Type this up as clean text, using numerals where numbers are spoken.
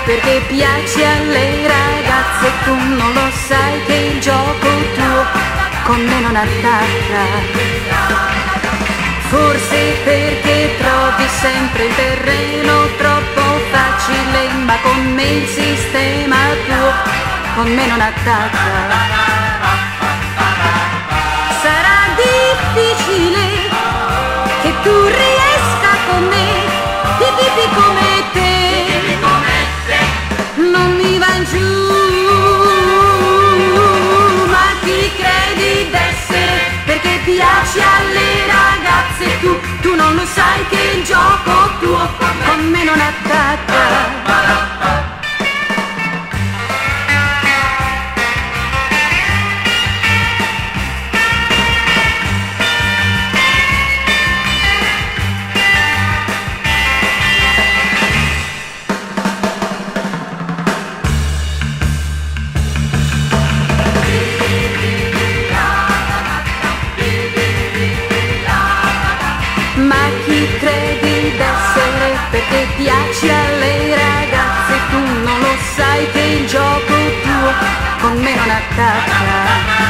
perché piaci alle ragazze, tu non lo sai che il gioco tuo con me non attacca. Forse perché trovi sempre il terreno troppo facile, ma con me il sistema tuo con me non attacca. Sarà difficile che tu riesca con me, pipi come te, non mi va giù, ma chi credi d'essere, perché piaci alle ragazze, tu non lo sai che il gioco tuo con me non attacca. Ma chi credi d'essere, perché piaci alle ragazze, tu non lo sai che il gioco tuo con me non attacca.